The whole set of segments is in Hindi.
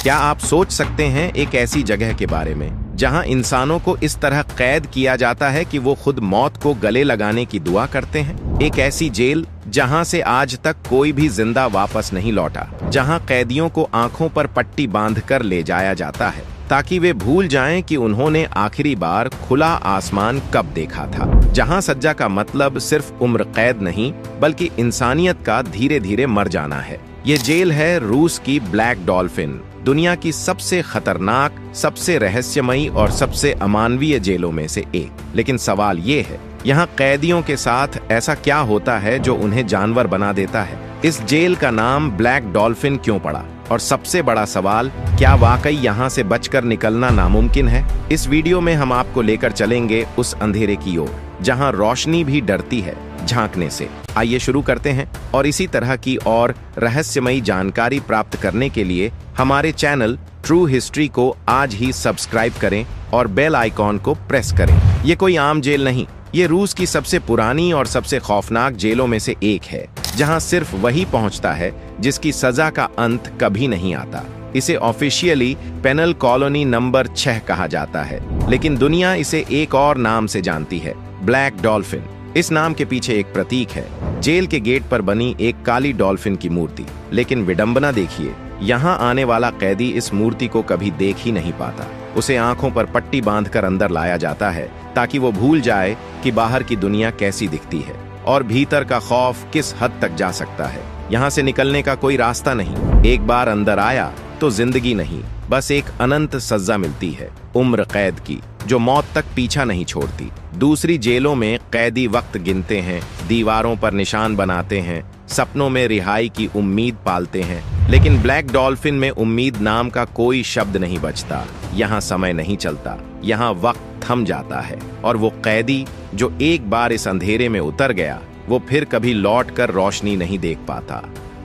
क्या आप सोच सकते हैं एक ऐसी जगह के बारे में जहां इंसानों को इस तरह कैद किया जाता है कि वो खुद मौत को गले लगाने की दुआ करते हैं? एक ऐसी जेल जहां से आज तक कोई भी जिंदा वापस नहीं लौटा, जहां कैदियों को आंखों पर पट्टी बांधकर ले जाया जाता है ताकि वे भूल जाएं कि उन्होंने आखिरी बार खुला आसमान कब देखा था, जहां सज्जा का मतलब सिर्फ उम्र कैद नहीं बल्कि इंसानियत का धीरे धीरे मर जाना है। ये जेल है रूस की ब्लैक डॉल्फिन, दुनिया की सबसे खतरनाक, सबसे रहस्यमयी और सबसे अमानवीय जेलों में से एक। लेकिन सवाल ये है, यहाँ कैदियों के साथ ऐसा क्या होता है जो उन्हें जानवर बना देता है? इस जेल का नाम ब्लैक डॉल्फिन क्यों पड़ा? और सबसे बड़ा सवाल, क्या वाकई यहाँ से बचकर निकलना नामुमकिन है? इस वीडियो में हम आपको लेकर चलेंगे उस अंधेरे की ओर जहाँ रोशनी भी डरती है झांकने से। आइए शुरू करते हैं, और इसी तरह की और रहस्यमयी जानकारी प्राप्त करने के लिए हमारे चैनल ट्रू हिस्ट्री को आज ही सब्सक्राइब करें और बेल आइकॉन को प्रेस करें। ये कोई आम जेल नहीं, ये रूस की सबसे पुरानी और सबसे खौफनाक जेलों में से एक है, जहां सिर्फ वही पहुंचता है जिसकी सजा का अंत कभी नहीं आता। इसे ऑफिशियली पेनल कॉलोनी नंबर 6 कहा जाता है, लेकिन दुनिया इसे एक और नाम से जानती है, ब्लैक डॉल्फिन। इस नाम के पीछे एक प्रतीक है, जेल के गेट पर बनी एक काली डॉल्फिन की मूर्ति। लेकिन विडंबना देखिए, यहाँ आने वाला कैदी इस मूर्ति को कभी देख ही नहीं पाता। उसे आंखों पर पट्टी बांधकर अंदर लाया जाता है ताकि वो भूल जाए कि बाहर की दुनिया कैसी दिखती है और भीतर का खौफ किस हद तक जा सकता है। यहाँ से निकलने का कोई रास्ता नहीं। एक बार अंदर आया तो जिंदगी नहीं, बस एक अनंत सजा मिलती है, उम्र कैद की, जो मौत तक पीछा नहीं छोड़ती। दूसरी जेलों में कैदी वक्त गिनते हैं, दीवारों पर निशान बनाते हैं, सपनों में रिहाई की उम्मीद पालते हैं, लेकिन ब्लैक डॉल्फिन में उम्मीद नाम का कोई शब्द नहीं बचता। यहाँ समय नहीं चलता, यहाँ वक्त थम जाता है, और वो कैदी जो एक बार इस अंधेरे में उतर गया, वो फिर कभी लौटकर रोशनी नहीं देख पाता।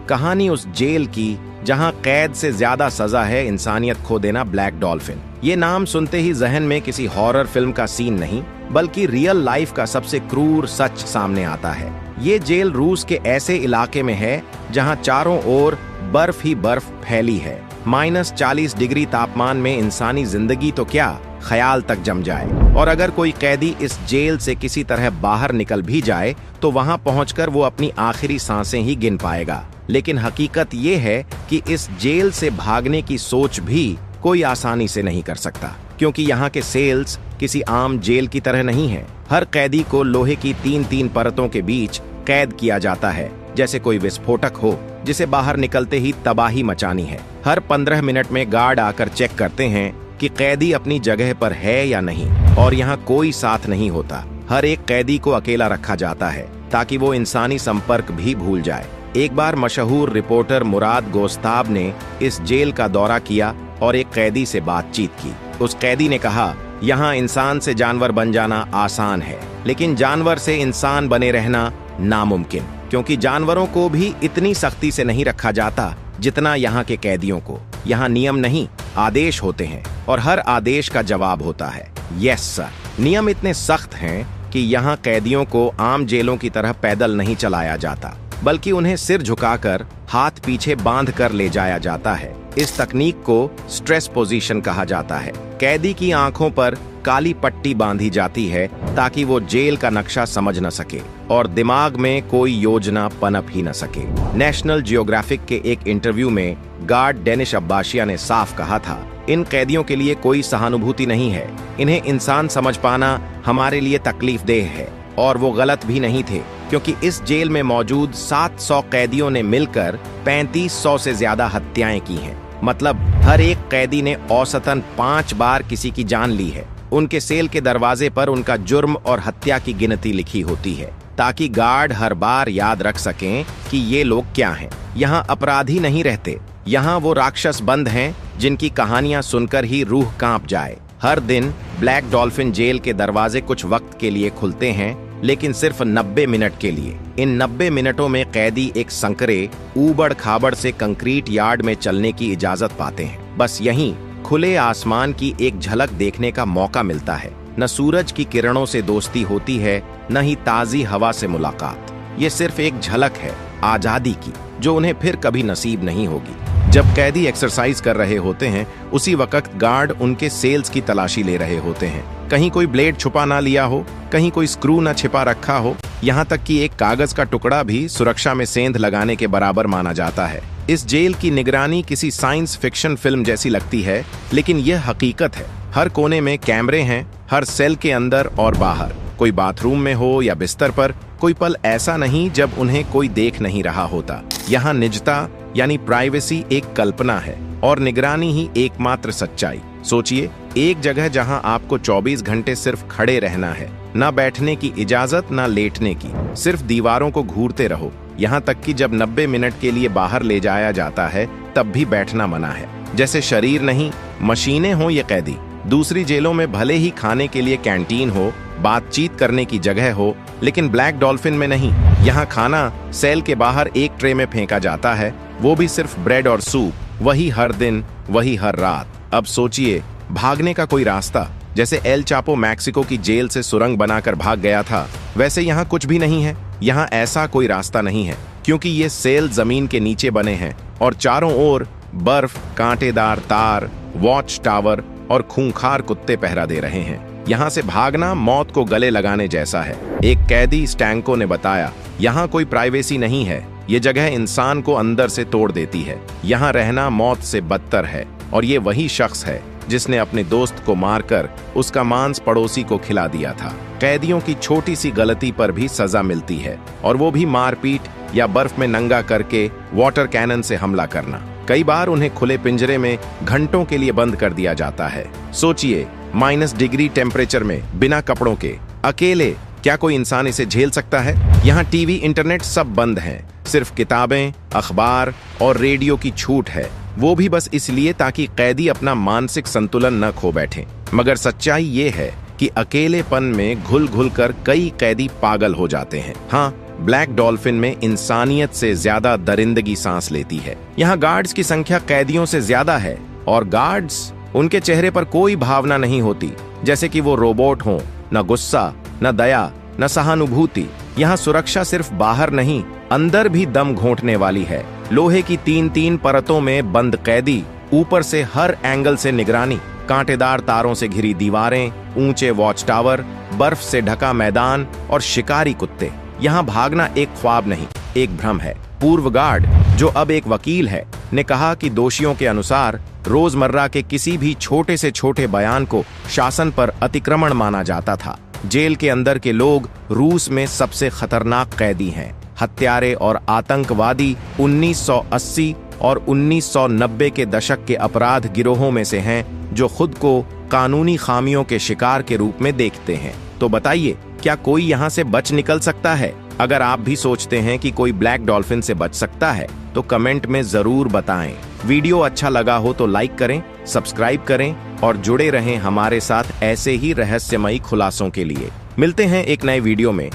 कहानी उस जेल की जहां कैद से ज्यादा सजा है इंसानियत खो देना, ब्लैक डॉल्फिन। ये नाम सुनते ही जहन में किसी हॉरर फिल्म का सीन नहीं बल्कि रियल लाइफ का सबसे क्रूर सच सामने आता है। ये जेल रूस के ऐसे इलाके में है जहां चारों ओर बर्फ ही बर्फ फैली है। -40 डिग्री तापमान में इंसानी जिंदगी तो क्या, ख्याल तक जम जाए। और अगर कोई कैदी इस जेल से किसी तरह बाहर निकल भी जाए तो वहां पहुंचकर वो अपनी आखिरी सांसें ही गिन पाएगा। लेकिन हकीकत ये है कि इस जेल से भागने की सोच भी कोई आसानी से नहीं कर सकता, क्योंकि यहाँ के सेल्स किसी आम जेल की तरह नहीं है। हर कैदी को लोहे की 3-3 परतों के बीच कैद किया जाता है, जैसे कोई विस्फोटक हो जिसे बाहर निकलते ही तबाही मचानी है। हर 15 मिनट में गार्ड आकर चेक करते हैं कि कैदी अपनी जगह पर है या नहीं, और यहाँ कोई साथ नहीं होता। हर एक कैदी को अकेला रखा जाता है ताकि वो इंसानी संपर्क भी भूल जाए। एक बार मशहूर रिपोर्टर मुराद गोस्ताब ने इस जेल का दौरा किया और एक कैदी से बातचीत की। उस कैदी ने कहा, यहाँ इंसान से जानवर बन जाना आसान है, लेकिन जानवर से इंसान बने रहना नामुमकिन, क्योंकि जानवरों को भी इतनी सख्ती से नहीं रखा जाता जितना यहाँ के कैदियों को। यहाँ नियम नहीं, आदेश होते हैं, और हर आदेश का जवाब होता है यस सर। नियम इतने सख्त हैं कि यहाँ कैदियों को आम जेलों की तरह पैदल नहीं चलाया जाता, बल्कि उन्हें सिर झुकाकर हाथ पीछे बांध कर ले जाया जाता है। इस तकनीक को स्ट्रेस पोजीशन कहा जाता है। कैदी की आंखों पर काली पट्टी बांधी जाती है ताकि वो जेल का नक्शा समझ न सके और दिमाग में कोई योजना पनप ही न सके। नेशनल जियोग्राफिक के एक इंटरव्यू में गार्ड डेनिश अब्बासिया ने साफ कहा था, इन कैदियों के लिए कोई सहानुभूति नहीं है, इन्हें इंसान समझ पाना हमारे लिए तकलीफदेह है। और वो गलत भी नहीं थे, क्योंकि इस जेल में मौजूद 700 कैदियों ने मिलकर 3500 से ज्यादा हत्याएं की हैं। मतलब हर एक कैदी ने औसतन 5 बार किसी की जान ली है। उनके सेल के दरवाजे पर उनका जुर्म और हत्या की गिनती लिखी होती है, ताकि गार्ड हर बार याद रख सकें कि ये लोग क्या हैं। यहाँ अपराधी नहीं रहते, यहाँ वो राक्षस बंद हैं जिनकी कहानियां सुनकर ही रूह कांप जाए। हर दिन ब्लैक डॉल्फिन जेल के दरवाजे कुछ वक्त के लिए खुलते हैं, लेकिन सिर्फ 90 मिनट के लिए। इन 90 मिनटों में कैदी एक संकरे ऊबड़ खाबड़ से कंक्रीट यार्ड में चलने की इजाजत पाते हैं। बस यहीं खुले आसमान की एक झलक देखने का मौका मिलता है। न सूरज की किरणों से दोस्ती होती है, न ही ताजी हवा से मुलाकात। ये सिर्फ एक झलक है आजादी की, जो उन्हें फिर कभी नसीब नहीं होगी। जब कैदी एक्सरसाइज कर रहे होते हैं उसी वक्त गार्ड उनके सेल्स की तलाशी ले रहे होते हैं। कहीं कोई ब्लेड छुपा ना लिया हो, कहीं कोई स्क्रू ना छिपा रखा हो, यहाँ तक कि एक कागज का टुकड़ा भी सुरक्षा में सेंध लगाने के बराबर माना जाता है। इस जेल की निगरानी किसी साइंस फिक्शन फिल्म जैसी लगती है, लेकिन यह हकीकत है। हर कोने में कैमरे हैं, हर सेल के अंदर और बाहर। कोई बाथरूम में हो या बिस्तर पर, कोई पल ऐसा नहीं जब उन्हें कोई देख नहीं रहा होता। यहाँ निजता यानी प्राइवेसी एक कल्पना है और निगरानी ही एकमात्र सच्चाई। सोचिए, एक जगह जहां आपको 24 घंटे सिर्फ खड़े रहना है, ना बैठने की इजाजत ना लेटने की, सिर्फ दीवारों को घूरते रहो। यहाँ तक कि जब 90 मिनट के लिए बाहर ले जाया जाता है तब भी बैठना मना है। जैसे शरीर नहीं मशीनें हों ये कैदी। दूसरी जेलों में भले ही खाने के लिए कैंटीन हो, बातचीत करने की जगह हो, लेकिन ब्लैक डॉल्फिन में नहीं। यहाँ खाना सेल के बाहर एक ट्रे में फेंका जाता है, वो भी सिर्फ ब्रेड और सूप, वही हर दिन, वही हर रात। अब सोचिए, भागने का कोई रास्ता? जैसे एल चापो मैक्सिको की जेल से सुरंग बनाकर भाग गया था, वैसे यहाँ कुछ भी नहीं है। यहाँ ऐसा कोई रास्ता नहीं है, क्योंकि ये सेल जमीन के नीचे बने हैं और चारों ओर बर्फ, कांटेदार तार, वॉच टावर और खूंखार कुत्ते पहरा दे रहे हैं। यहाँ से भागना मौत को गले लगाने जैसा है। एक कैदी स्टैंको ने बताया, यहाँ कोई प्राइवेसी नहीं है, ये जगह इंसान को अंदर से तोड़ देती है। यहाँ रहना मौत से बदतर है। और ये वही शख्स है जिसने अपने दोस्त को मारकर उसका मांस पड़ोसी को खिला दिया था। कैदियों की छोटी सी गलती पर भी सजा मिलती है, और वो भी मारपीट या बर्फ में नंगा करके वाटर कैनन से हमला करना। कई बार उन्हें खुले पिंजरे में घंटों के लिए बंद कर दिया जाता है। सोचिए, -डिग्री टेम्परेचर में बिना कपड़ों के अकेले, क्या कोई इंसान इसे झेल सकता है? यहाँ टीवी, इंटरनेट सब बंद हैं, सिर्फ किताबें, अखबार और रेडियो की छूट है, वो भी बस इसलिए ताकि कैदी अपना मानसिक संतुलन न खो बैठे। मगर सच्चाई ये है कि अकेलेपन में घुल घुल कर कई कैदी पागल हो जाते हैं। हाँ, ब्लैक डॉल्फिन में इंसानियत से ज्यादा दरिंदगी सांस लेती है। यहाँ गार्ड्स की संख्या कैदियों से ज्यादा है, और गार्ड्स, उनके चेहरे पर कोई भावना नहीं होती, जैसे कि वो रोबोट हों। न गुस्सा, न दया, न सहानुभूति। यहाँ सुरक्षा सिर्फ बाहर नहीं, अंदर भी दम घोंटने वाली है। लोहे की 3-3 परतों में बंद कैदी, ऊपर से हर एंगल से निगरानी, कांटेदार तारों से घिरी दीवारें, ऊंचे वॉच टावर, बर्फ से ढका मैदान और शिकारी कुत्ते। यहाँ भागना एक ख्वाब नहीं, एक भ्रम है। पूर्व गार्ड, जो अब एक वकील है, ने कहा कि दोषियों के अनुसार रोजमर्रा के किसी भी छोटे से छोटे बयान को शासन पर अतिक्रमण माना जाता था। जेल के अंदर के लोग रूस में सबसे खतरनाक कैदी हैं। हत्यारे और आतंकवादी 1980 और 1990 के दशक के अपराध गिरोहों में से हैं, जो खुद को कानूनी खामियों के शिकार के रूप में देखते हैं। तो बताइए, क्या कोई यहाँ से बच निकल सकता है? अगर आप भी सोचते हैं कि कोई ब्लैक डॉल्फिन से बच सकता है, तो कमेंट में जरूर बताएं। वीडियो अच्छा लगा हो तो लाइक करें, सब्सक्राइब करें और जुड़े रहें हमारे साथ ऐसे ही रहस्यमयी खुलासों के लिए। मिलते हैं एक नए वीडियो में।